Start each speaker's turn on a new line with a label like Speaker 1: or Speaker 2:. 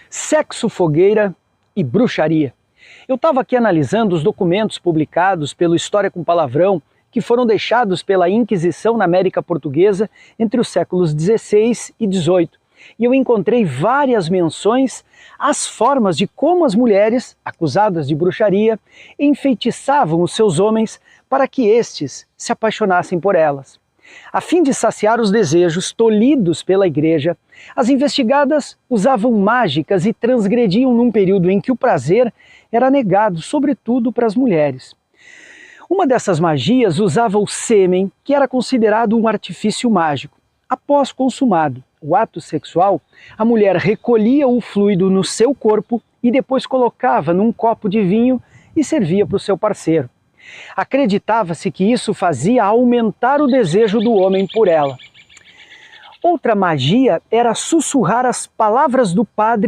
Speaker 1: Sexo, fogueira e bruxaria. Eu estava aqui analisando os documentos publicados pelo História com Palavrão que foram deixados pela Inquisição na América Portuguesa entre os séculos XVI e XVIII. E eu encontrei várias menções às formas de como as mulheres, acusadas de bruxaria, enfeitiçavam os seus homens para que estes se apaixonassem por elas. A fim de saciar os desejos tolhidos pela Igreja, as investigadas usavam mágicas e transgrediam num período em que o prazer era negado, sobretudo para as mulheres. Uma dessas magias usava o sêmen, que era considerado um artifício mágico. Após consumado o ato sexual, a mulher recolhia o fluido no seu corpo e depois colocava num copo de vinho e servia para o seu parceiro. Acreditava-se que isso fazia aumentar o desejo do homem por ela. Outra magia era sussurrar as palavras do padre